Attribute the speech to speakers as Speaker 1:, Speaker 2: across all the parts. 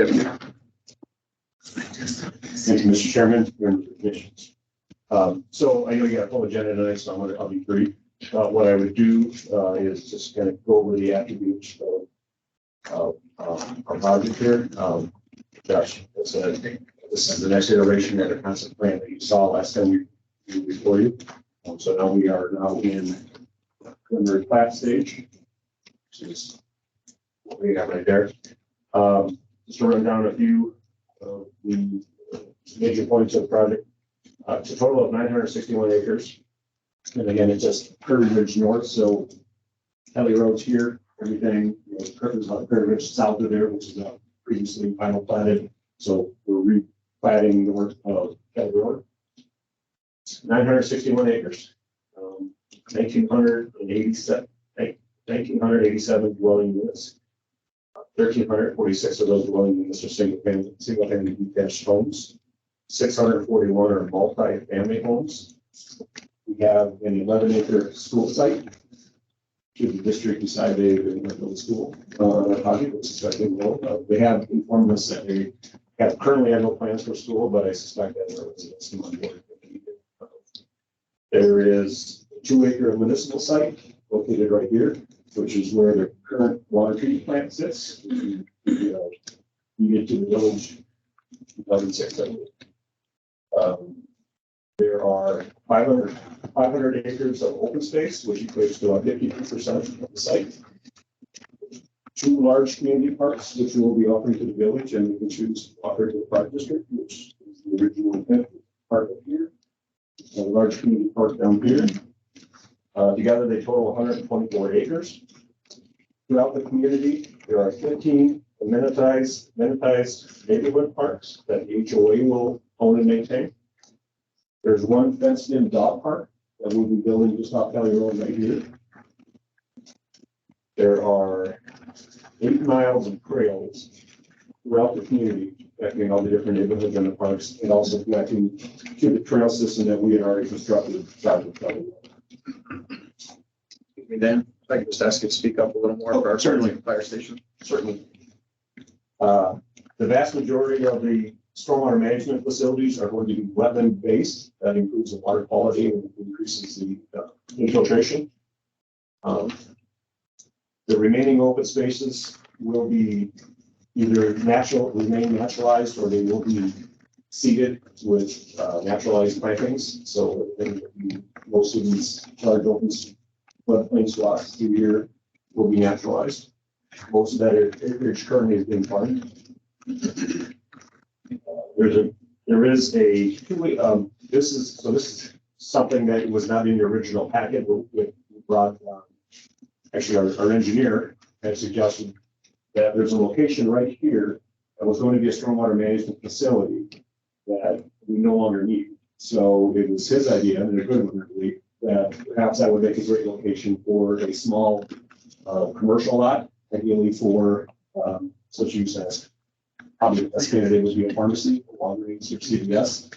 Speaker 1: Deputy. Thank you, Mr. Chairman, members of the commissions. So I know you got a full agenda tonight, so I'll be brief. What I would do is just kind of go over the attributes of our project here. Josh, this is the next iteration of the concept plan that you saw last time we were before you. So now we are in preliminary plat stage, which is what we have right there. Just to run down a few of the major points of the project. It's a total of 961 acres. And again, it's just Prairie Ridge North. So Kelly Road's here, everything, there's a Prairie Ridge south of there, which is previously final platted. So we're replatting north of Kelly Road. 961 acres, 1,987 dwelling units. 1,346 of those dwelling units are single-family detached homes. 641 are multi-family homes. We have an 11-acre school site. Should the district decide they want to build a school on a project, which is they have informed us that they currently have no plans for a school, but I suspect that there is some on board. There is a 2-acre municipal site located right here, which is where the current water treatment plant sits. You get to the village in 2006. There are 500 acres of open space, which equates to about 52% of the site. 2 large community parks, which we will be offering to the village, and we can choose to offer to the park district, which is the original intent park up here. A large community park down here. Together, they total 124 acres. Throughout the community, there are 15 amenitized neighborhood parks that the HOA will own and maintain. There's 1 fenced-in dog park that we'll be building just off Kelly Road right here. There are 8 miles of trails throughout the community, connecting all the different neighborhoods and the parks, and also connecting to the trail system that we had already constructed south of Kelly Road.
Speaker 2: Then, if I could just ask you to speak up a little more for our
Speaker 1: certainly
Speaker 2: fire station.
Speaker 1: Certainly. The vast majority of the stormwater management facilities are going to be wetland based. That improves the water quality and increases the infiltration. The remaining open spaces will be either remain naturalized, or they will be seeded with naturalized plantings. So most of these large open floodplain swaths through here will be naturalized. Most of that acreage currently is being farmed. There is a this is something that was not in the original packet. We brought actually our engineer had suggested that there's a location right here that was going to be a stormwater management facility that we no longer need. So it was his idea, and a good one, I believe, that perhaps that would make a great location for a small commercial lot, ideally for such use as probably the best candidate would be a pharmacy, Walgreens, or CVS.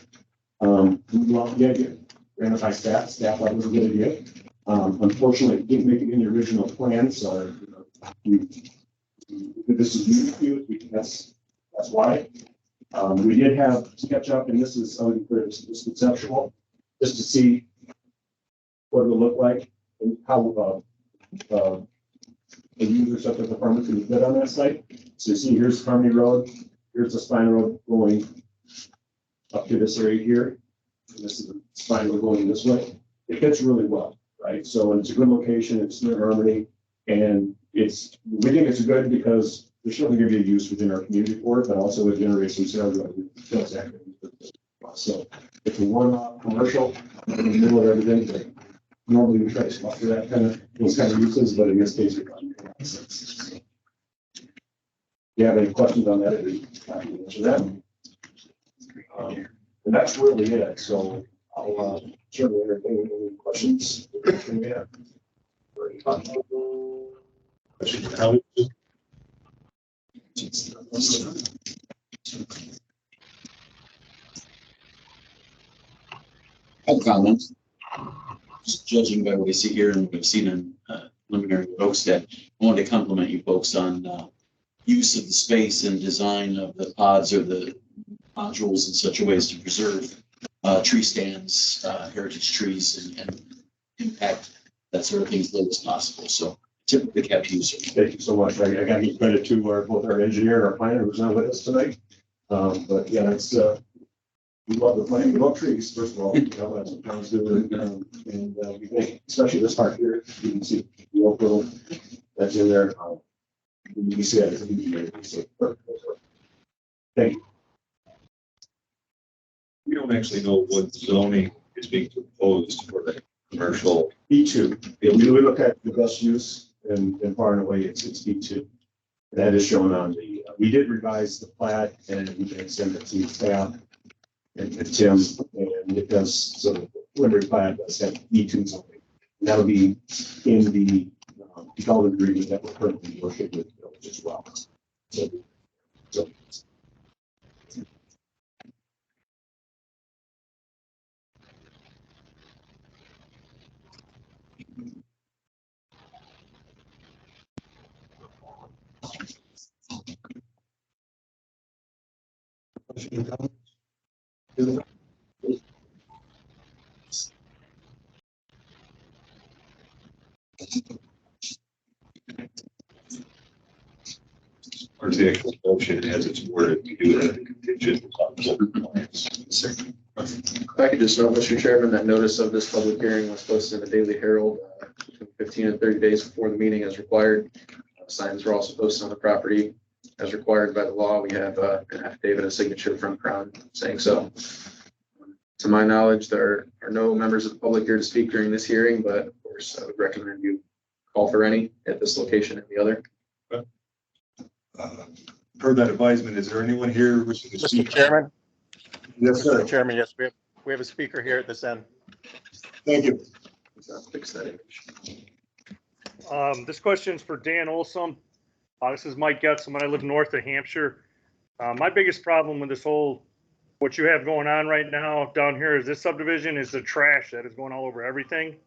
Speaker 1: We love the idea. Ran it by staff. Staff thought it was a good idea. Unfortunately, it didn't make it in the original plan, so this is new to you. That's why. We did have SketchUp, and this is this conceptual, just to see what it would look like and how a user such as a farmer can fit on that site. So you see, here's Harmony Road, here's the spine road going up to this area here, and this is the spine road going this way. It fits really well, right? So it's a good location, it's near Harmony, and we think it's good because there's certainly going to be a use within our community for it, but also it generates some sales revenue. So it's a one-off commercial in the middle of everything. But normally we try to spot for those kind of uses, but in this case, if you have any questions on that, I'd be happy to answer them. And that's really it. So I'll certainly entertain any questions that we have.
Speaker 3: Comments. Just judging by what we see here and what we've seen in preliminary Oakstead, I wanted to compliment you folks on use of the space and design of the pods or the modules in such a way as to preserve tree stands, heritage trees, and impact that sort of thing as little as possible. So typically kept user.
Speaker 1: Thank you so much. I got to give credit to both our engineer and our planner who's not with us tonight. But yeah, it's we love the plan. We love trees, first of all. You know, that's what towns do. And we think, especially this part here, you can see the oak grove that's in there. You see that as an engineer. So, perfect. Thank you.
Speaker 4: We don't actually know what zoning is being proposed for the commercial.
Speaker 1: B2. If we look at the best use and far and away, it's B2. That is shown on the, we did revise the plat and we can send it to staff and Tim, and it does, so the preliminary plat does have B2 zoning. That'll be in the development agreement that we're currently working with the village as well. So
Speaker 4: Or the actual motion as it's worded, we do have the contingent upon local compliance.
Speaker 2: If I could just note, Mr. Chairman, that notice of this public hearing was posted in the Daily Herald between 15 and 30 days before the meeting as required. Signs were also posted on the property as required by the law. We have an affidavit, a signature from Crown saying so. To my knowledge, there are no members of the public here to speak during this hearing, but of course, I would recommend you call for any at this location and the other.
Speaker 4: Per that advisement, is there anyone here wishing to speak?
Speaker 5: Mr. Chairman?
Speaker 4: Yes, sir.
Speaker 5: Mr. Chairman, yes, we have a speaker here at this end.
Speaker 4: Thank you.
Speaker 2: Fix that image.
Speaker 6: This question is for Dan Olson. This is Mike Getzelman. I live north of Hampshire. My biggest problem with this whole, what you have going on right now down here is this subdivision is the trash that is going all over everything.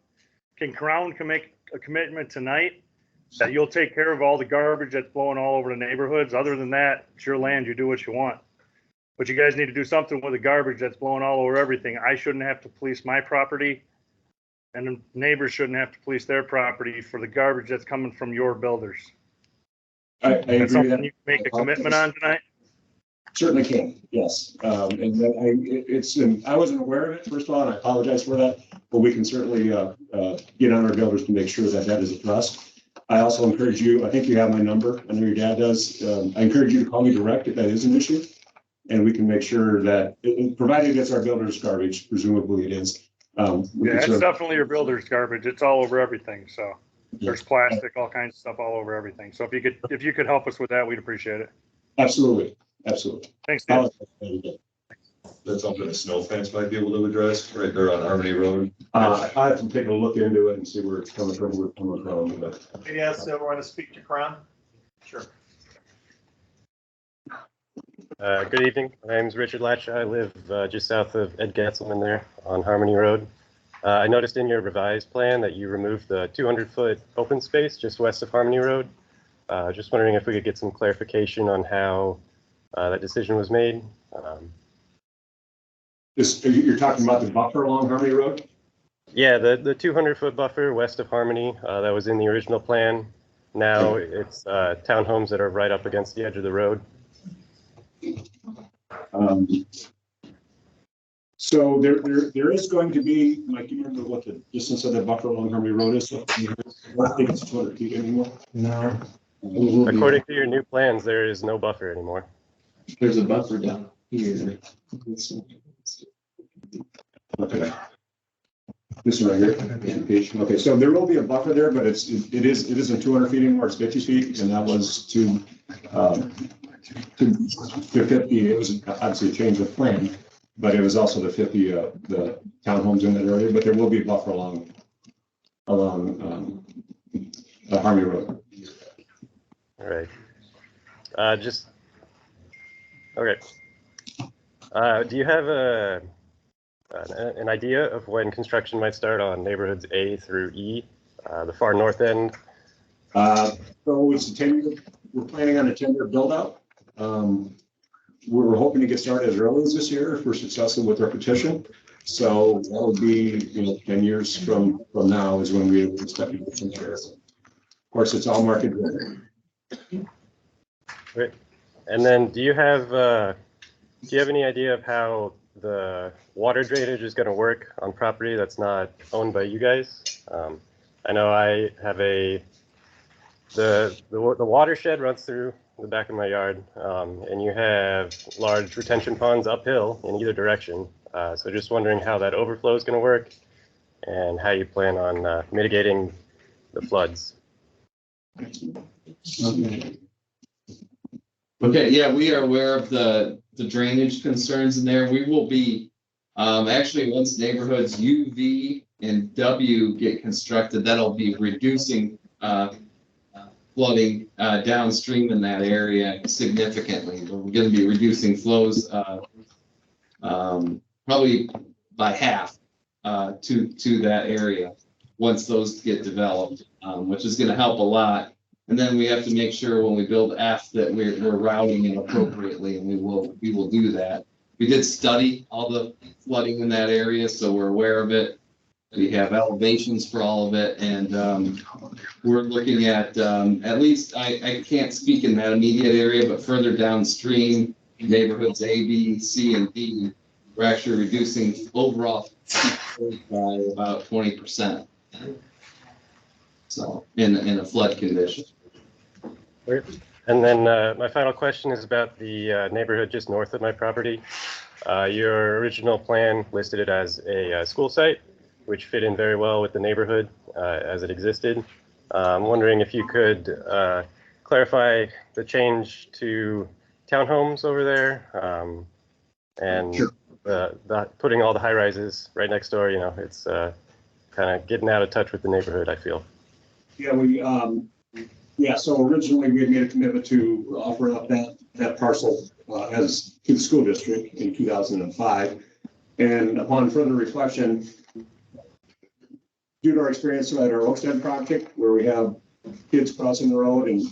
Speaker 6: Can Crown make a commitment tonight that you'll take care of all the garbage that's blowing all over the neighborhoods? Other than that, it's your land, you do what you want. But you guys need to do something with the garbage that's blowing all over everything. I shouldn't have to police my property, and the neighbors shouldn't have to police their property for the garbage that's coming from your builders.
Speaker 1: I
Speaker 6: That's
Speaker 1: agree.
Speaker 6: something you can make a commitment on tonight?
Speaker 1: Certainly can, yes. And then I wasn't aware of it, first of all, and I apologize for that, but we can certainly get on our builders to make sure that that is addressed. I also encourage you, I think you have my number, I know your dad does. I encourage you to call me direct if that is an issue. And we can make sure that, provided it's our builder's garbage, presumably it is.
Speaker 6: Yeah, it's definitely your builder's garbage. It's all over everything. So there's plastic, all kinds of stuff all over everything. So if you could help us with that, we'd appreciate it.
Speaker 1: Absolutely, absolutely.
Speaker 6: Thanks, Dan.
Speaker 4: That's something a snow fence might be able to address right there on Harmony Road.
Speaker 1: I have to take a look into it and see where it's coming from, but
Speaker 7: Maybe ask everyone to speak to Crown. Sure.
Speaker 5: Good evening. My name is Richard Latch. I live just south of Ed Getzelman there on Harmony Road. I noticed in your revised plan that you removed the 200-foot open space just west of Harmony Road. Just wondering if we could get some clarification on how that decision was made.
Speaker 1: You're talking about the buffer along Harmony Road?
Speaker 5: Yeah, the 200-foot buffer west of Harmony that was in the original plan. Now it's townhomes that are right up against the edge of the road.
Speaker 1: So there is going to be, Mike, do you remember what the distance of the buffer along Harmony Road is? I don't think it's 200 feet anymore.
Speaker 8: No,
Speaker 5: According to your new plans, there is no buffer anymore.
Speaker 8: there's a buffer down here.
Speaker 1: Okay. This one right here. Okay, so there will be a buffer there, but it isn't 200 feet anymore. It's 50 feet, and that was to 50. It was obviously a change of plan, but it was also the 50 the townhomes in that area. But there will be a buffer along Harmony Road.
Speaker 5: All right. Okay. Do you have an idea of when construction might start on neighborhoods A through E, the far north end?
Speaker 1: So it's a 10-year we're planning on a 10-year build out. We're hoping to get started as early as this year if we're successful with our petition. So that would be, 10 years from now is when we expect to get some share. Of course, it's all market driven.
Speaker 5: Great. And then do you have any idea of how the water drainage is going to work on property that's not owned by you guys? I know I have the watershed runs through the back of my yard, and you have large retention ponds uphill in either direction. So just wondering how that overflow is going to work and how you plan on mitigating the floods.
Speaker 8: Okay, yeah, we are aware of the drainage concerns in there. We will be, actually, once neighborhoods U, V, and W get constructed, that'll be reducing flooding downstream in that area significantly. We're going to be reducing flows probably by half to that area once those get developed, which is going to help a lot. And then we have to make sure when we build F that we're routing it appropriately, and we will do that. We did study all the flooding in that area, so we're aware of it. We have elevations for all of it, and we're looking at least, I can't speak in that immediate area, but further downstream, neighborhoods A, B, C, and D, we're actually reducing overall by about 20%. So in a flood condition.
Speaker 5: Great. And then my final question is about the neighborhood just north of my property. Your original plan listed it as a school site, which fit in very well with the neighborhood as it existed. I'm wondering if you could clarify the change to townhomes over there, and
Speaker 1: Sure.
Speaker 5: Putting all the high rises right next door. It's kind of getting out of touch with the neighborhood, I feel.
Speaker 1: Yeah, so originally we had made a commitment to offer up that parcel as to the school district in 2005. And upon further reflection, due to our experience at our Oakstead project, where we have kids crossing the road and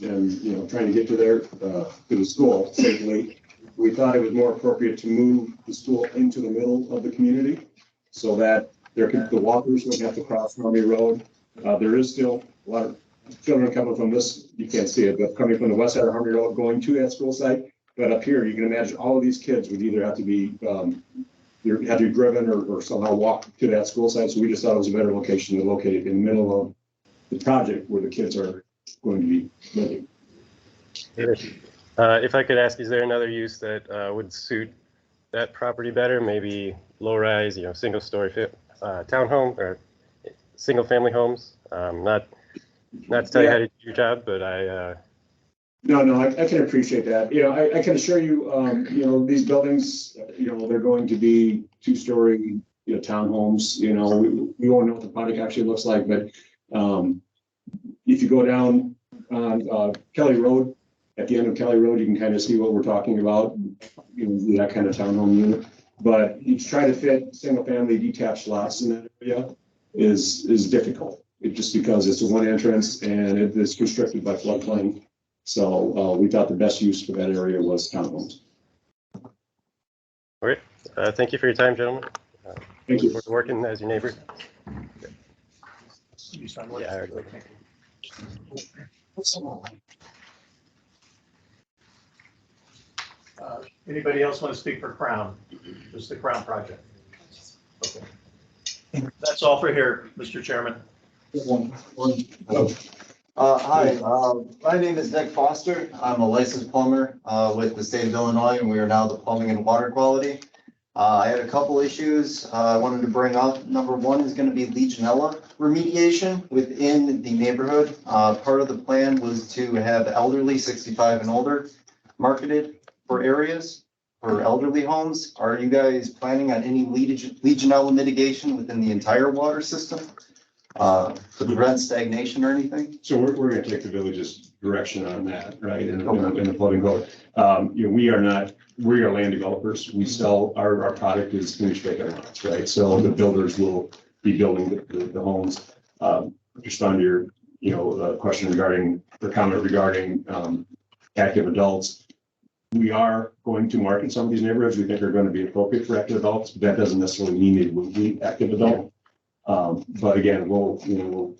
Speaker 1: trying to get to the school safely, we thought it was more appropriate to move the school into the middle of the community so that the walkers wouldn't have to cross Army Road. There is still a lot of children coming from this, you can't see it, but coming from the west side of Army Road going to that school site. But up here, you can imagine all of these kids would either have to be driven or somehow walk to that school site. So we just thought it was a better location to locate it in the middle of the project where the kids are going to be living.
Speaker 5: If I could ask, is there another use that would suit that property better? Maybe low-rise, single-story townhome or single-family homes. Not to tell you how to do your job, but
Speaker 1: No, I can appreciate that. I can assure you, these buildings, they're going to be two-story, townhomes. We won't know what the product actually looks like, but if you go down on Kelly Road, at the end of Kelly Road, you can kind of see what we're talking about, that kind of townhome unit. But you try to fit single-family detached lots in that area is difficult. Just because it's a one entrance and it is constricted by floodplain. So we thought the best use for that area was townhomes.
Speaker 5: All right. Thank you for your time, gentlemen.
Speaker 1: Thank you.
Speaker 5: We're working as your neighbor.
Speaker 6: You sound like-
Speaker 5: Yeah, I agree.
Speaker 7: Anybody else want to speak for Crown? Just the Crown project? Okay. That's all for here, Mr. Chairman.
Speaker 9: Hi, my name is Nick Foster. I'm a licensed plumber with the state of Illinois, and we are now the plumbing and water quality. I had a couple issues I wanted to bring up. Number one is going to be Legionella remediation within the neighborhood. Part of the plan was to have elderly 65 and older marketed for areas for elderly homes. Are you guys planning on any Legionella mitigation within the entire water system? To prevent stagnation or anything?
Speaker 1: So we're going to take the village's direction on that, right? In the plumbing code. We are land developers. We sell, our product is finished vacant lots, right? So the builders will be building the homes. Respond to your, question regarding, the comment regarding active adults. We are going to market some of these neighborhoods we think are going to be appropriate for active adults, but that doesn't necessarily mean they will be active adult. But again, we'll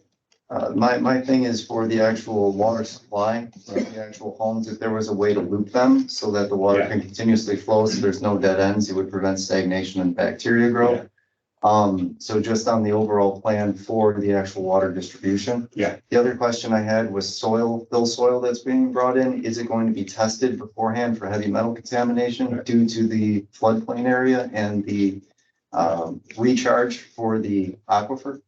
Speaker 9: My thing is for the actual water supply, the actual homes, if there was a way to loop them so that the water
Speaker 1: Yeah.
Speaker 9: can continuously flow, so there's no dead ends, it would prevent stagnation and bacteria growth. So just on the overall plan for the actual water distribution.
Speaker 1: Yeah.
Speaker 9: The other question I had was fill soil that's being brought in. Is it going to be tested beforehand for heavy metal contamination due to the floodplain area and the recharge for the aquifer?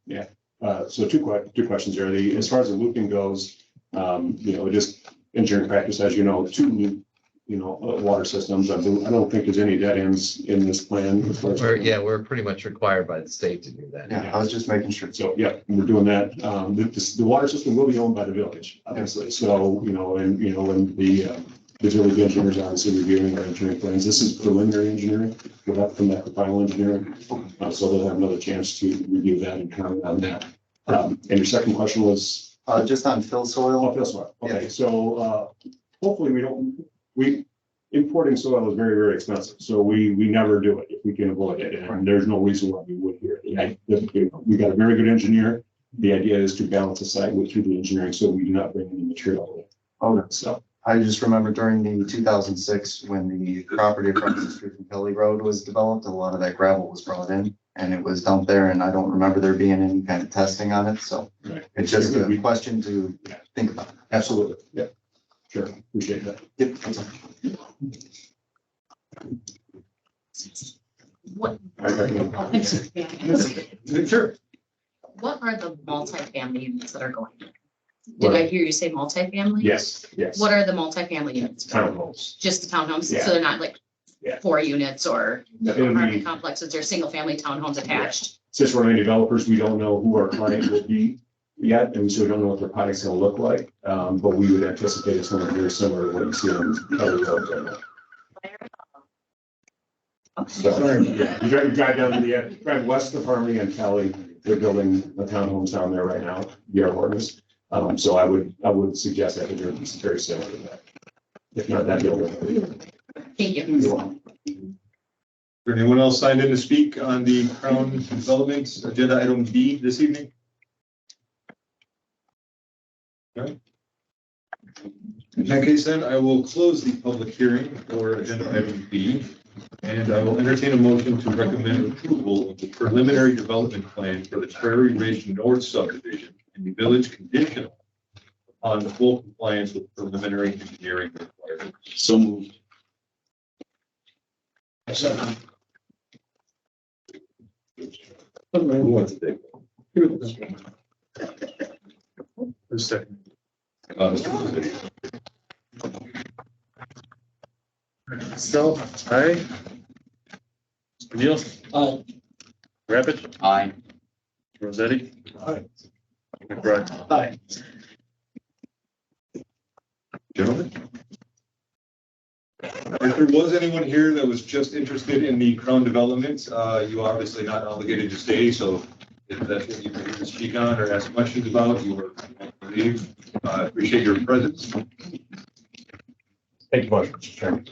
Speaker 1: So two questions there. As far as the looping goes, just engineering practice, as you know, two water systems. I don't think there's any dead ends in this plan.
Speaker 10: We're pretty much required by the state to do that.
Speaker 9: Yeah, I was just making sure.
Speaker 1: So, yeah, we're doing that. The water system will be owned by the village, obviously. So, and the village engineers obviously reviewing our engineering plans. This is preliminary engineering. We'll have to come back to final engineering. So they'll have another chance to review that and comment on that. And your second question was?
Speaker 9: Just on fill soil.
Speaker 1: Fill soil. Okay, so hopefully importing soil is very, very expensive. So we never do it if we can avoid it. And there's no reason why we would here. We got a very good engineer. The idea is to balance the site through the engineering so we do not bring any material. So
Speaker 9: I just remember during the 2006, when the property across the street from Kelly Road was developed, a lot of that gravel was brought in and it was dumped there. And I don't remember there being any kind of testing on it. So it's just a question to think about.
Speaker 1: Absolutely. Yeah, sure. Appreciate that.
Speaker 9: Yep.
Speaker 11: What?
Speaker 1: Sure.
Speaker 11: What are the multifamily units that are going in? Did I hear you say multifamily?
Speaker 1: Yes.
Speaker 11: What are the multifamily units?
Speaker 1: Townhomes.
Speaker 11: Just the townhomes?
Speaker 1: Yeah.
Speaker 11: So they're not like
Speaker 1: Yeah.
Speaker 11: 4 units or
Speaker 1: It'll
Speaker 11: apartment
Speaker 1: be,
Speaker 11: complexes, they're single family townhomes attached?
Speaker 1: since we're not developers, we don't know who our client will be yet, and so we don't know what their product's gonna look like. But we would anticipate something very similar to what you see on other roads right now. So, yeah, you drive down to the, drive west of Harmony and Kelly, they're building the townhomes down there right now, the airports. So I would suggest that they're very similar to that. If not that building.
Speaker 11: Thank you.
Speaker 1: You're welcome.
Speaker 4: Anyone else signed in to speak on the Crown Development agenda item B this evening? Okay. In that case, then I will close the public hearing for agenda item B. And I will entertain a motion to recommend approval of the preliminary development plan for the Prairie Ridge North subdivision in the village conditional upon the full compliance with preliminary engineering requirements.
Speaker 3: So moved.
Speaker 4: Who wants to take it?
Speaker 2: Who's second?
Speaker 4: Mr.
Speaker 2: Still, aye. Mr. Neal?
Speaker 3: Aye.
Speaker 2: Rabbit?
Speaker 3: Aye.
Speaker 2: Rosetti?
Speaker 4: Aye.
Speaker 2: McBride?
Speaker 3: Aye.
Speaker 4: Gentlemen? If there was anyone here that was just interested in the Crown development, you are obviously not obligated to stay, so if that's what you need to speak on or ask questions about, you are welcome to leave. Appreciate your presence.
Speaker 1: Thank you much, Mr. Chairman.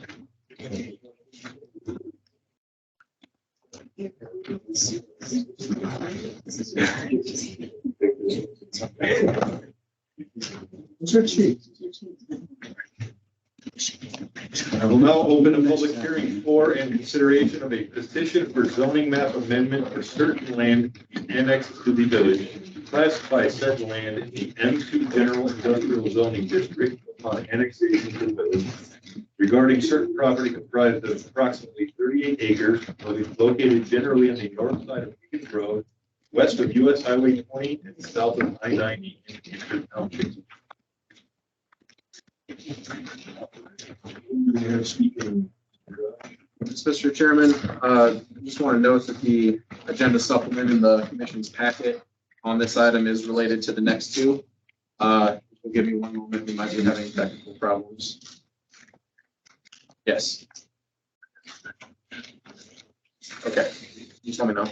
Speaker 4: I will now open a public hearing for and consideration of a petition for zoning map amendment for certain land annexed to the village to classify said land in the M2 General Industrial Zoning District upon annexation to the village regarding certain property comprised of approximately 38 acres located generally on the north side of Beacon Road, west of US Highway 20 and south of I-90 in Hampshire Township.
Speaker 2: Mr. Chairman, I just want to note that the agenda supplement in the commission's packet on this item is related to the next two. Give me one moment, we might be having technical problems. Yes. Okay, you tell me now.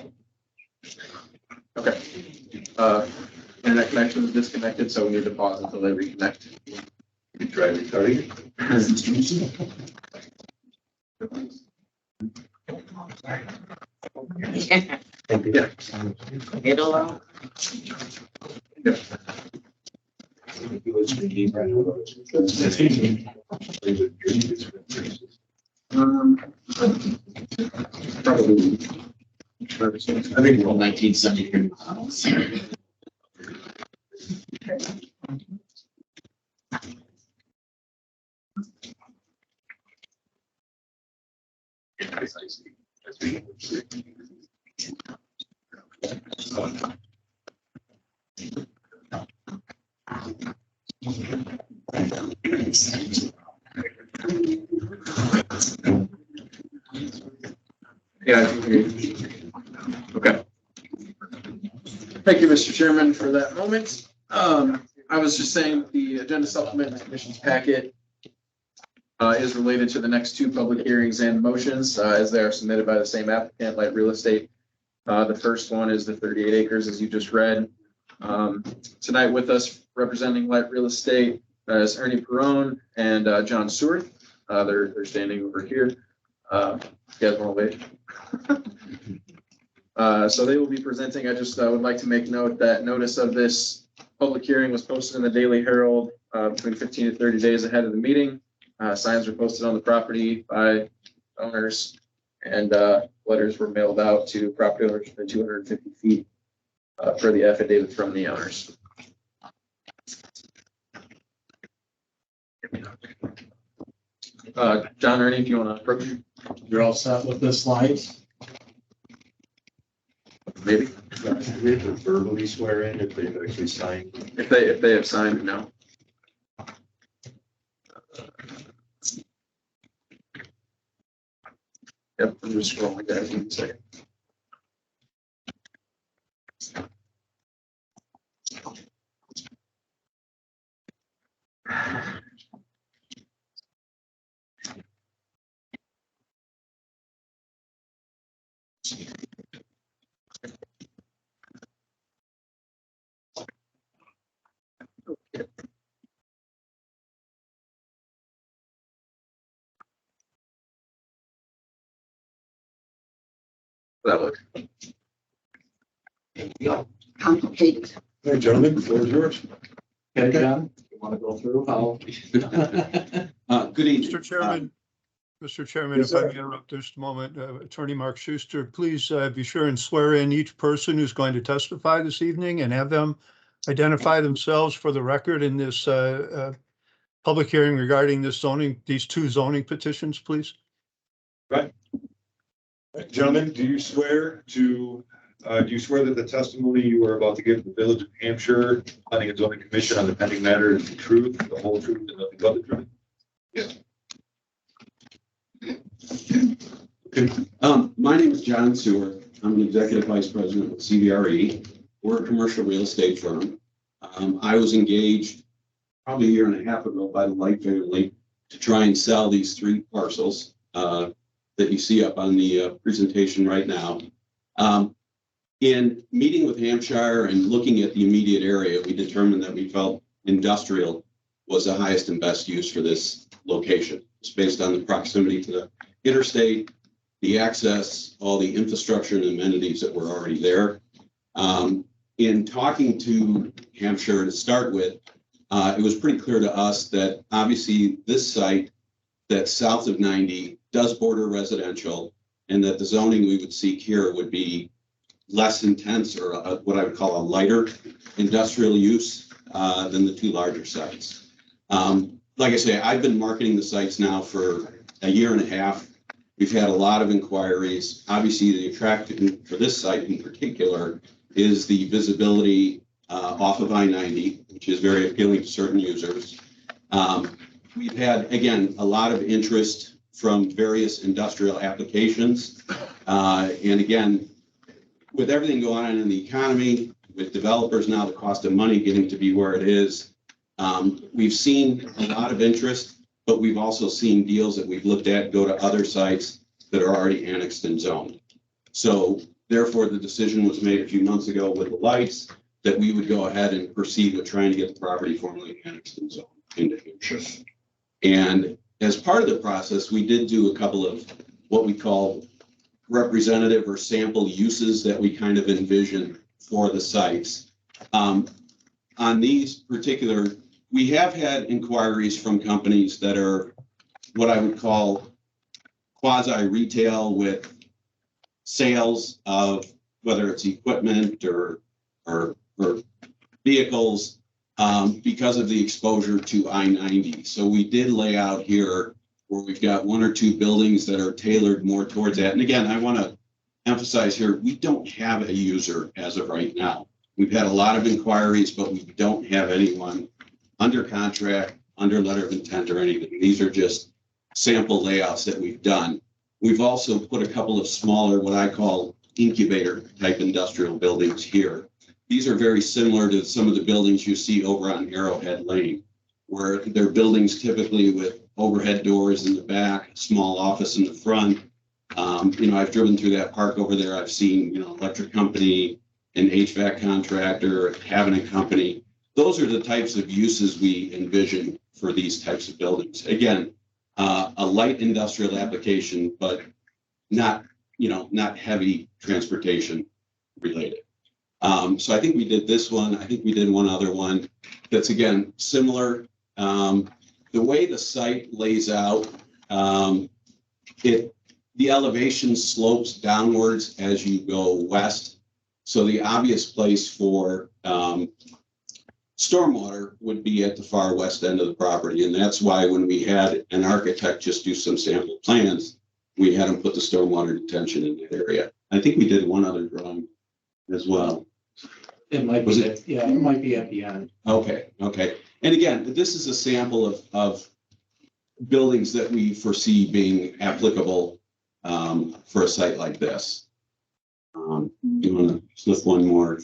Speaker 2: Okay. Internet connection is disconnected, so we need to pause until they reconnect.
Speaker 4: You try restarting.
Speaker 11: Yeah.
Speaker 2: Yeah.
Speaker 11: Get along.
Speaker 2: Probably.
Speaker 3: I think 1970.
Speaker 2: Yeah. I can hear you. Okay. Thank you, Mr. Chairman, for that moment. I was just saying the agenda supplement in the commission's packet is related to the next two public hearings and motions as they are submitted by the same applicant, Light Real Estate. The first one is the 38 acres, as you just read. Tonight with us representing Light Real Estate is Ernie Perrone and John Seward. They're standing over here. You guys want to wait? So they will be presenting. I just would like to make note that notice of this public hearing was posted in the Daily Herald between 15 to 30 days ahead of the meeting. Signs were posted on the property by owners, and letters were mailed out to property owners within 250 feet for the affidavit from the owners. John, Ernie, if you want to approach.
Speaker 1: You're all set with the slides?
Speaker 2: Maybe.
Speaker 4: We have to verbally swear in if they've actually signed.
Speaker 2: If they have signed, no. Yep, I'm just scrolling guys in a second. That look.
Speaker 11: Complicated.
Speaker 4: Hey, gentlemen, the floor is yours.
Speaker 1: Okay, John, you want to go through how?
Speaker 3: Good evening.
Speaker 12: Mr. Chairman,
Speaker 1: Yes,
Speaker 12: if I
Speaker 1: sir.
Speaker 12: may interrupt just a moment, Attorney Mark Schuster, please be sure and swear in each person who's going to testify this evening and have them identify themselves for the record in this public hearing regarding this zoning, these two zoning petitions, please.
Speaker 4: Gentlemen, do you swear that the testimony you are about to give to the Village of Hampshire Planning and Zoning Commission on the pending matter is the truth, the whole truth, and nothing but the truth? Yes.
Speaker 3: My name is John Seward. I'm an executive vice president with CBRE. We're a commercial real estate firm. I was engaged probably a year and a half ago by the Light family to try and sell these three parcels that you see up on the presentation right now. In meeting with Hampshire and looking at the immediate area, we determined that we felt industrial was the highest and best use for this location. It's based on the proximity to the interstate, the access, all the infrastructure and amenities that were already there. In talking to Hampshire to start with, it was pretty clear to us that obviously this site that's south of 90 does border residential, and that the zoning we would seek here would be less intense, or what I would call a lighter industrial use than the two larger sites. Like I say, I've been marketing the sites now for a year and a half. We've had a lot of inquiries. Obviously, the attractive for this site in particular is the visibility off of I-90, which is very appealing to certain users. We've had, again, a lot of interest from various industrial applications. And again, with everything going on in the economy, with developers now, the cost of money getting to be where it is, we've seen a lot of interest, but we've also seen deals that we've looked at go to other sites that are already annexed and zoned. So therefore, the decision was made a few months ago with the lights that we would go ahead and proceed with trying to get the property formally annexed and zoned into Hampshire.
Speaker 13: And as part of the process, we did do a couple of what we call representative or sample uses that we kind of envision for the sites. On these particular, we have had inquiries from companies that are what I would call quasi-retail with sales of whether it's equipment or vehicles because of the exposure to I-90. So we did lay out here where we've got 1 or 2 buildings that are tailored more towards that. And again, I want to emphasize here, we don't have a user as of right now. We've had a lot of inquiries, but we don't have anyone under contract, under letter of intent or anything. These are just sample layouts that we've done. We've also put a couple of smaller, what I call incubator type industrial buildings here. These are very similar to some of the buildings you see over on Arrowhead Lane, where they're buildings typically with overhead doors in the back, small office in the front. I've driven through that park over there. I've seen, electric company, an HVAC contractor, a cabinet company. Those are the types of uses we envision for these types of buildings. Again, a light industrial application, but not heavy transportation related. So I think we did this one. I think we did one other one that's, again, similar. The way the site lays out, the elevation slopes downwards as you go west. So the obvious place for stormwater would be at the far west end of the property. And that's why when we had an architect just do some sample plans, we had him put the stormwater detention in that area. I think we did one other drawing as well.
Speaker 14: It might be, it might be at the end.
Speaker 13: Okay. And again, this is a sample of buildings that we foresee being applicable for a site like this. You want to flip one more?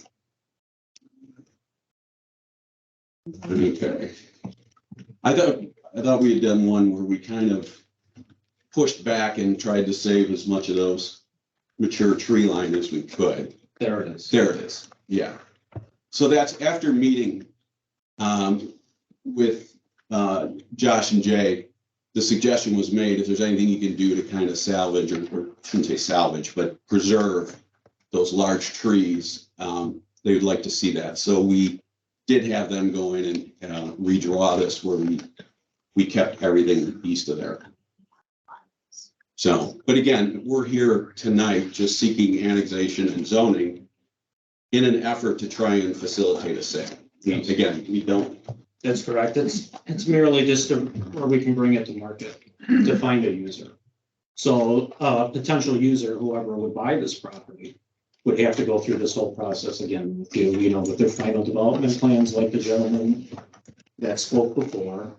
Speaker 13: Okay. I thought we had done one where we kind of pushed back and tried to save as much of those mature tree line as we could.
Speaker 14: There it is.
Speaker 13: There it is. Yeah. So that's after meeting with Josh and Jay. The suggestion was made if there's anything you can do to kind of salvage, or shouldn't say salvage, but preserve those large trees, they would like to see that. So we did have them go in and redraw this where we kept everything east of there. So, but again, we're here tonight just seeking annexation and zoning in an effort to try and facilitate a sale. Again, we don't.
Speaker 14: That's correct. It's merely just where we can bring it to market to find a user. So a potential user, whoever would buy this property, would have to go through this whole process again with you, with their final development plans, like the gentleman that spoke before,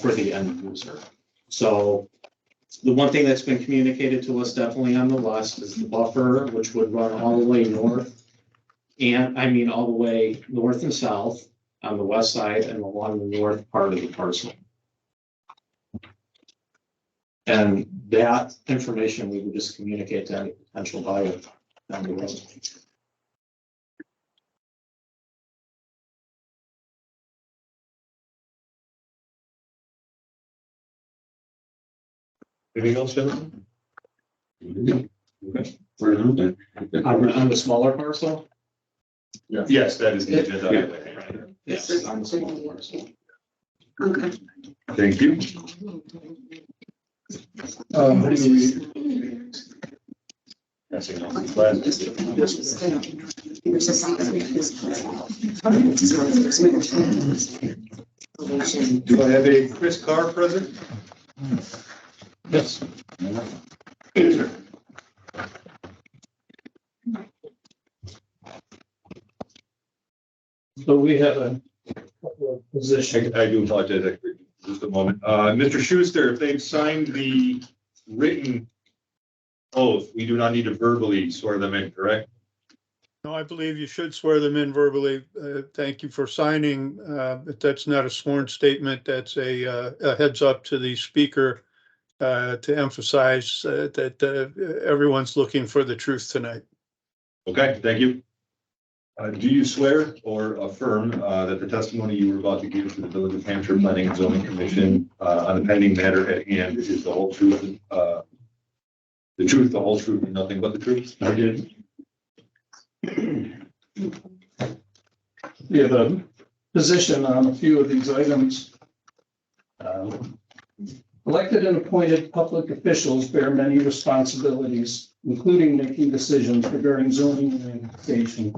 Speaker 14: for the end user. So the one thing that's been communicated to us definitely on the west is the buffer, which would run all the way north. And all the way north and south on the west side and along the north part of the parcel. And that information we would just communicate to any potential buyer down the road.
Speaker 4: Anything else, gentlemen?
Speaker 13: Okay.
Speaker 14: On the smaller parcel?
Speaker 4: Yes, that is the agenda.
Speaker 14: Yes, on the smaller parcel.
Speaker 11: Okay.
Speaker 4: Thank you. Do I have a Chris Carr present?
Speaker 14: Yes. So we have a couple of positions.
Speaker 4: I do apologize. Just a moment. Mr. Schuster, if they've signed the written oath, we do not need to verbally swear them in, correct?
Speaker 12: No, I believe you should swear them in verbally. Thank you for signing. But that's not a sworn statement. That's a heads up to the speaker to emphasize that everyone's looking for the truth tonight.
Speaker 4: Okay, thank you. Do you swear or affirm that the testimony you were about to give to the Village of Hampshire Planning and Zoning Commission on the pending matter at hand is the whole truth, the truth, the whole truth, and nothing but the truth?
Speaker 14: I did. We have a position on a few of these items. Elected and appointed public officials bear many responsibilities, including making decisions regarding zoning and annexation.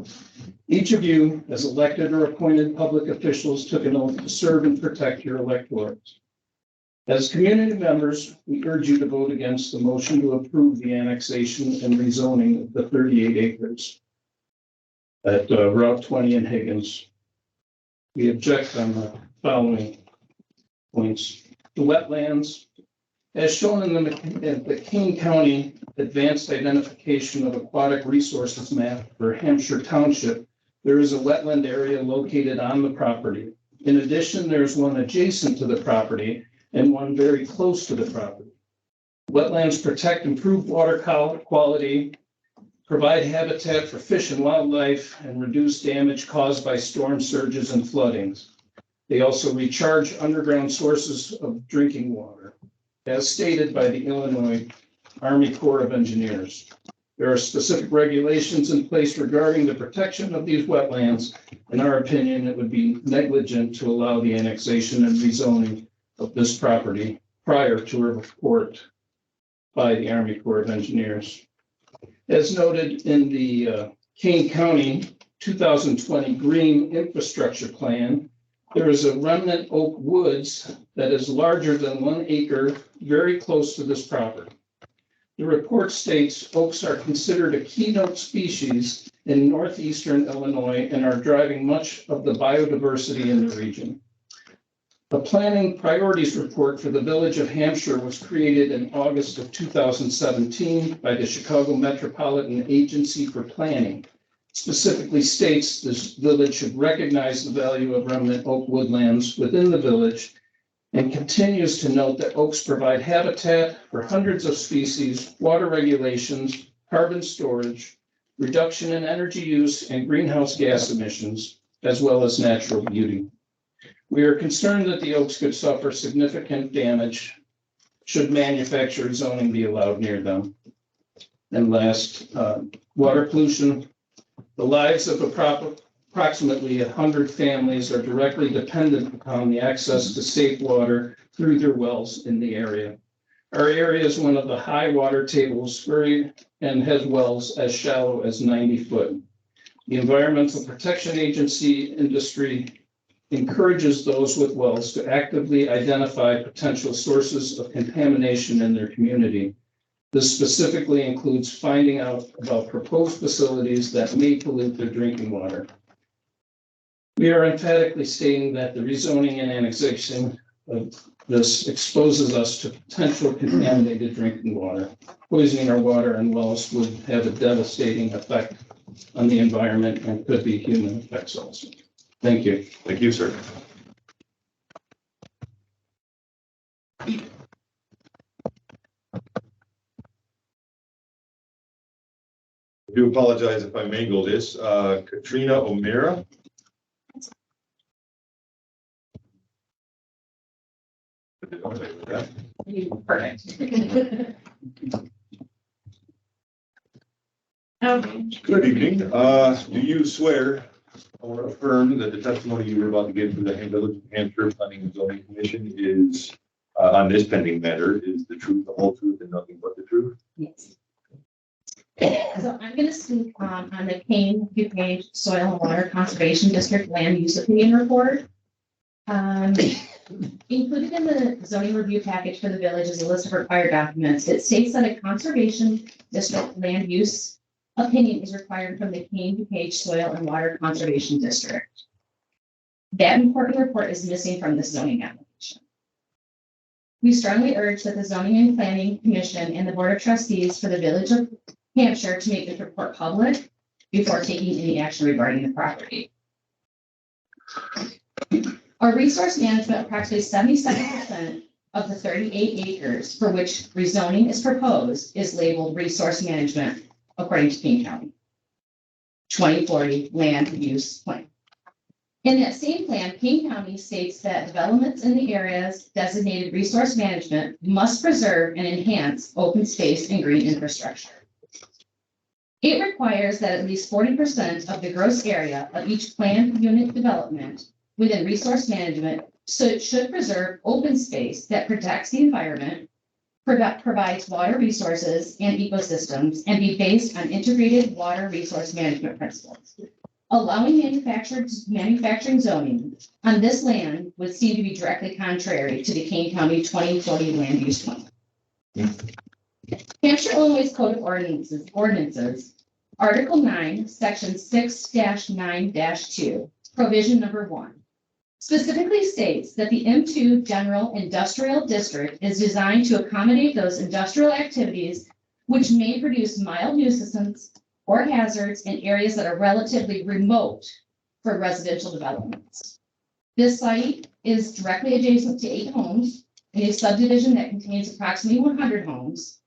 Speaker 14: Each of you, as elected or appointed public officials, took an oath to serve and protect your electorates. As community members, we urge you to vote against the motion to approve the annexation and rezoning of the 38 acres at Route 20 in Higgins. We object on the following points. The wetlands, as shown in the King County Advanced Identification of Aquatic Resources map for Hampshire Township, there is a wetland area located on the property. In addition, there's one adjacent to the property and one very close to the property. Wetlands protect improved water quality, provide habitat for fish and wildlife, and reduce damage caused by storm surges and floodings. They also recharge underground sources of drinking water, as stated by the Illinois Army Corps of Engineers. There are specific regulations in place regarding the protection of these wetlands. In our opinion, it would be negligent to allow the annexation and rezoning of this property prior to a report by the Army Corps of Engineers. As noted in the Kane County 2020 Green Infrastructure Plan, there is a remnant oak woods that is larger than 1 acre, very close to this property. The report states oaks are considered a keynote species in northeastern Illinois and are driving much of the biodiversity in the region. A planning priorities report for the Village of Hampshire was created in August of 2017 by the Chicago Metropolitan Agency for Planning. Specifically states this village should recognize the value of remnant oak woodlands within the village, and continues to note that oaks provide habitat for hundreds of species, water regulations, carbon storage, reduction in energy use, and greenhouse gas emissions, as well as natural beauty. We are concerned that the oaks could suffer significant damage should manufactured zoning be allowed near them. And last, water pollution. The lives of approximately 100 families are directly dependent upon the access to safe water through their wells in the area. Our area is one of the high water tables and has wells as shallow as 90 foot. The Environmental Protection Agency industry encourages those with wells to actively identify potential sources of contamination in their community. This specifically includes finding out about proposed facilities that may pollute their drinking water. We are emphatically stating that the rezoning and annexation of this exposes us to potential contaminated drinking water. Poisoning our water and wells would have a devastating effect on the environment and could be human effects also. Thank you.
Speaker 4: Thank you, sir. I do apologize if I mangle this. Katrina O'Meara.
Speaker 11: Perfect. Okay.
Speaker 4: Good evening. Do you swear or affirm that the testimony you were about to give to the Village of Hampshire Planning and Zoning Commission is on this pending matter is the truth, the whole truth, and nothing but the truth?
Speaker 11: Yes. So I'm going to speak on the Kane DuPage Soil and Water Conservation District Land Use Opinion Report. Included in the zoning review package for the village is a list of required documents. It states that a conservation district land use opinion is required from the Kane DuPage Soil and Water Conservation District. That important report is missing from this zoning application. We strongly urge that the Zoning and Planning Commission and the Board of Trustees for the Village of Hampshire to make this report public before taking any action regarding the property. Our resource management, approximately 77% of the 38 acres for which rezoning is proposed, is labeled resource management according to King County. 2040 land use plan. In that same plan, King County states that developments in the areas designated resource management must preserve and enhance open space and green infrastructure. It requires that at least 40% of the gross area of each planned unit development within resource management should preserve open space that protects the environment, provides water resources and ecosystems, and be based on integrated water resource management principles. Allowing manufacturing zoning on this land would seem to be directly contrary to the Kane County 2040 land use plan. Hampshire, Illinois Code of Ordinances, Article 9, Section 6-9-2, Provision number 1, specifically states that the M2 General Industrial District is designed to accommodate those industrial activities which may produce mild nuisance or hazards in areas that are relatively remote for residential developments. This site is directly adjacent to 8 homes in a subdivision that contains approximately 100 homes.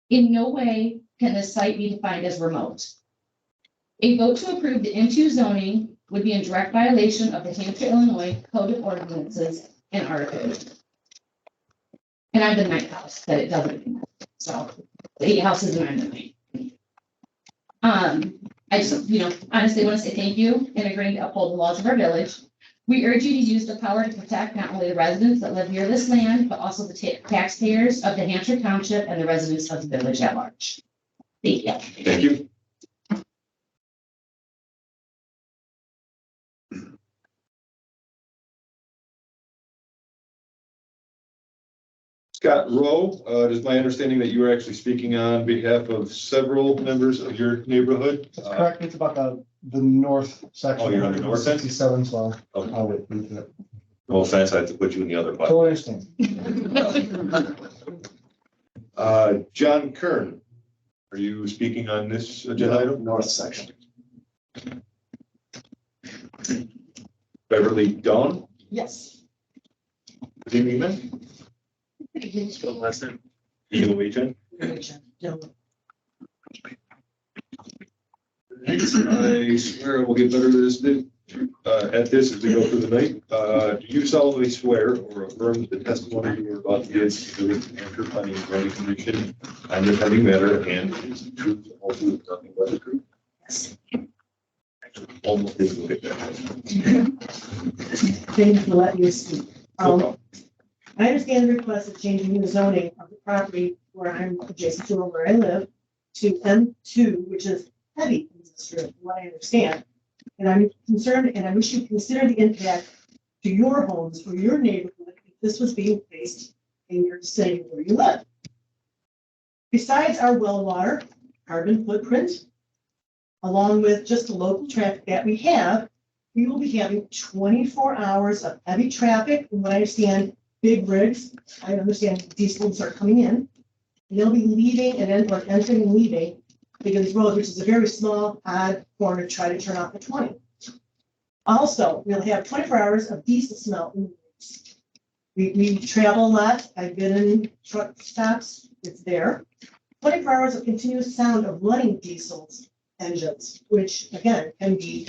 Speaker 11: In no way can this site be defined as remote. A vote to approve the M2 zoning would be in direct violation of the Hampshire, Illinois Code of Ordinances and Article. And I'm the 9th house that it doesn't. So the 8 houses and I'm the 9th. I just, honestly want to say thank you in agreeing to uphold the laws of our village. We urge you to use the power to protect not only the residents that live near this land, but also the taxpayers of the Hampshire Township and the residents of the village at large. Thank you.
Speaker 4: Thank you. Scott Rowe, it is my understanding that you are actually speaking on behalf of several members of your neighborhood.
Speaker 15: Correct, it's about the north section.
Speaker 4: Oh, you're on the north end?
Speaker 15: 67, so
Speaker 4: Okay.
Speaker 15: I'll wait. No
Speaker 4: No offense, I have to put you in the other part.
Speaker 15: Totally understand.
Speaker 4: John Kern, are you speaking on this agenda item?
Speaker 1: North section.
Speaker 4: Beverly Dawn,
Speaker 15: Yes.
Speaker 4: Zimi Egan,
Speaker 2: Last name.
Speaker 4: Egan Legion. I swear I will get better at this as we go through the night. Do you solemnly swear or affirm that the testimony you are about to give is the Hampshire Planning and Zoning Commission on this pending matter and is the truth, the whole truth, nothing but the truth?
Speaker 16: Yes.
Speaker 4: Actually, almost didn't look at that.
Speaker 16: Thank you for letting me speak. I understand the request of changing the zoning of the property where I'm adjacent to or where I live to M2, which is heavy industrial, from what I understand. And I'm concerned, and I wish you consider the impact to your homes or your neighborhood if this was being placed in your city where you live. Besides our well water carbon footprint, along with just the local traffic that we have, we will be having 24 hours of heavy traffic. From what I understand, big rigs, I understand diesels are coming in. And they'll be leaving and then or entering and leaving because road, which is a very small, odd corner, try to turn off at 20. Also, we'll have 24 hours of diesel smell in the roads. We travel a lot. I've been in truck stops. It's there. 24 hours of continuous sound of running diesel engines, which again can be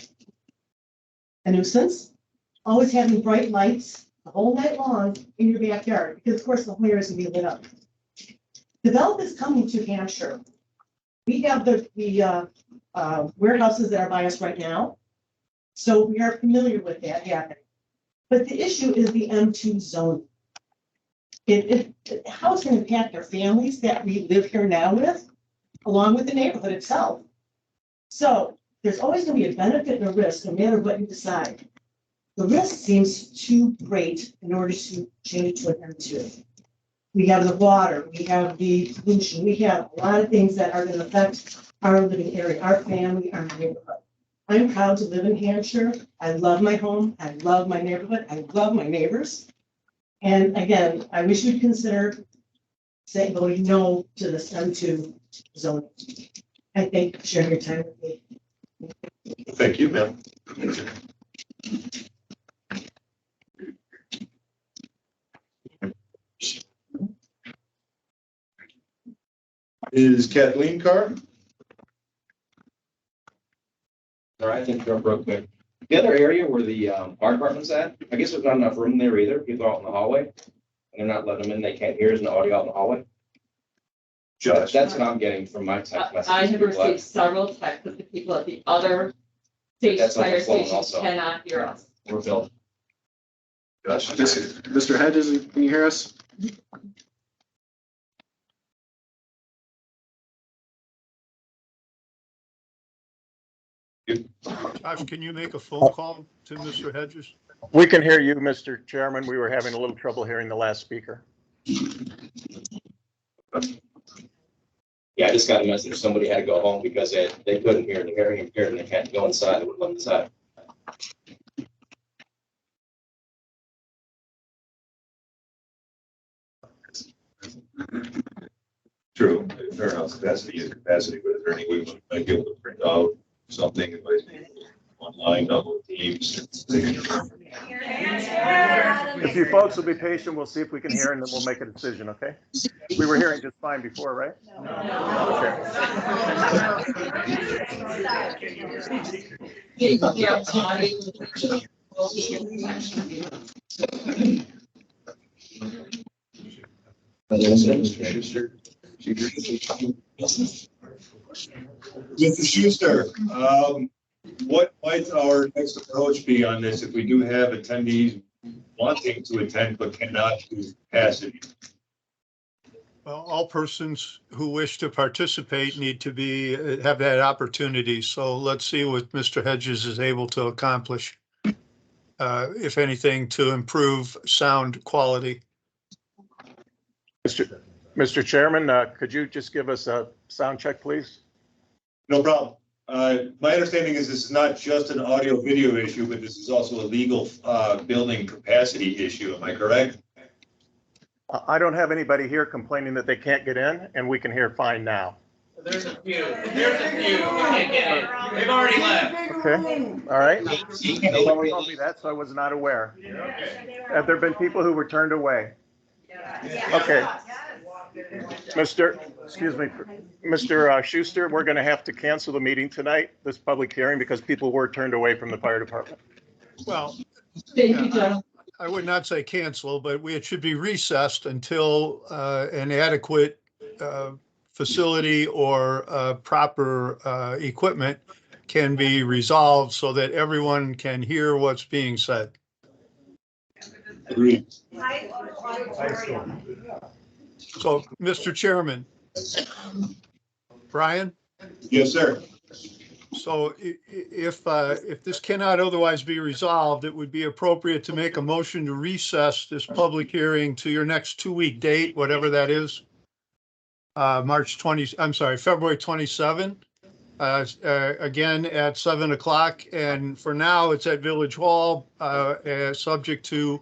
Speaker 16: a nuisance. Always having bright lights the whole night long in your backyard, because of course the whole area is gonna be lit up. Developers coming to Hampshire. We have the warehouses that are by us right now. So we are familiar with that happening. But the issue is the M2 zone. How it's gonna impact our families that we live here now with, along with the neighborhood itself. So there's always gonna be a benefit and a risk, no matter what you decide. The risk seems too great in order to change it to an M2. We have the water, we have the pollution, we have a lot of things that are going to affect our living area, our family, our neighborhood. I'm proud to live in Hampshire. I love my home. I love my neighborhood. I love my neighbors. And again, I wish you'd consider saying, voting no to this M2 zone. I thank you for sharing your time with me.
Speaker 4: Thank you, ma'am. Is Kathleen Carr?
Speaker 17: I can interrupt real quick. The other area where the fire department's at, I guess there's not enough room there either. People out in the hallway. And they're not letting them in. They can't hear us in the audio out in the hallway.
Speaker 1: Judge.
Speaker 17: That's what I'm getting from my text messages.
Speaker 18: I have received several texts that the people at the other
Speaker 17: That's on the
Speaker 18: fire
Speaker 17: phone
Speaker 18: stations
Speaker 17: also.
Speaker 18: cannot hear us.
Speaker 17: We're built.
Speaker 2: Gosh, Mr. Hedges, can you hear us?
Speaker 12: Josh, can you make a phone call to Mr. Hedges?
Speaker 7: We can hear you, Mr. Chairman. We were having a little trouble hearing the last speaker.
Speaker 17: Yeah, I just got a message. Somebody had to go home because they couldn't hear the hearing impaired and they had to go inside. They would have inside.
Speaker 4: True, fair enough, capacity is capacity, but is there any way we might be able to print out something advice online, double teams?
Speaker 7: If you folks will be patient, we'll see if we can hear and then we'll make a decision, okay? We were hearing just fine before, right?
Speaker 4: Mr. Schuster, what might our next approach be on this if we do have attendees wanting to attend but cannot use capacity?
Speaker 12: Well, all persons who wish to participate need to have that opportunity. So let's see what Mr. Hedges is able to accomplish, if anything, to improve sound quality.
Speaker 7: Mr. Chairman, could you just give us a sound check, please?
Speaker 4: No problem. My understanding is this is not just an audio video issue, but this is also a legal building capacity issue. Am I correct?
Speaker 7: I don't have anybody here complaining that they can't get in, and we can hear fine now.
Speaker 19: There's a few. There's a few. Can't get in. They've already left.
Speaker 7: Okay, all right. Nobody told me that, so I was not aware. Have there been people who were turned away? Okay. Mr. Schuster, we're going to have to cancel the meeting tonight, this public hearing, because people were turned away from the fire department.
Speaker 12: Well,
Speaker 18: Thank you, John.
Speaker 12: I would not say cancel, but it should be recessed until an adequate facility or proper equipment can be resolved so that everyone can hear what's being said.
Speaker 4: Agreed.
Speaker 12: So, Mr. Chairman, Brian?
Speaker 4: Yes, sir.
Speaker 12: So if this cannot otherwise be resolved, it would be appropriate to make a motion to recess this public hearing to your next 2-week date, whatever that is. February 27, again at 7 o'clock. And for now, it's at Village Hall, subject to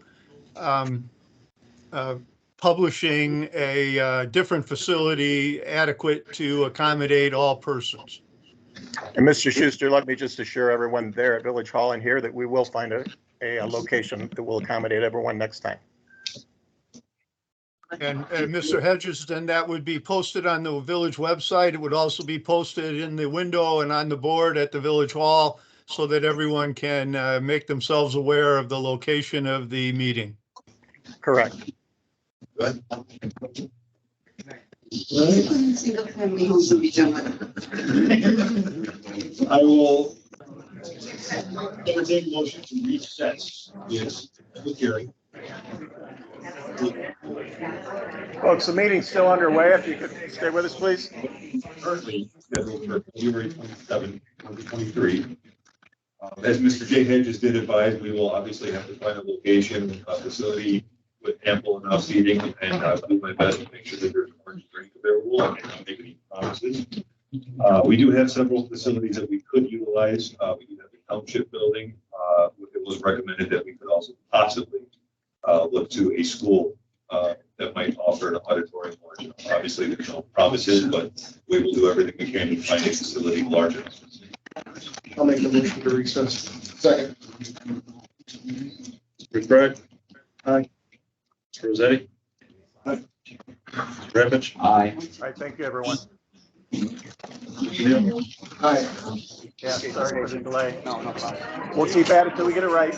Speaker 12: publishing a different facility adequate to accommodate all persons.
Speaker 7: And Mr. Schuster, let me just assure everyone there at Village Hall and here that we will find a location that will accommodate everyone next time.
Speaker 12: And Mr. Hedges, then that would be posted on the village website. It would also be posted in the window and on the board at the Village Hall so that everyone can make themselves aware of the location of the meeting.
Speaker 7: Correct.
Speaker 4: Good. I will entertain a motion to recess this public hearing.
Speaker 7: Folks, the meeting's still underway. If you could stay with us, please.
Speaker 4: Currently scheduled for February 27, 2023. As Mr. J. Hedges did advise, we will obviously have to find a location, a facility with ample enough seating, and I'll do my best to make sure that there's orange drink available. I cannot make any promises. We do have several facilities that we could utilize. We do have the township building. It was recommended that we could also possibly look to a school that might offer an auditorium large enough. Obviously, there's no promises, but we will do everything we can to find a facility large enough.
Speaker 2: I'll make the motion to recess.
Speaker 4: Second. Mr. Bragg?
Speaker 2: Aye.
Speaker 4: Mr. Rossetti?
Speaker 1: Aye.
Speaker 4: Mr. Ravitch?
Speaker 10: Aye.
Speaker 7: All right, thank you, everyone. Hi. Yeah, sorry for the delay. No, no problem. We'll keep at it till we get it right.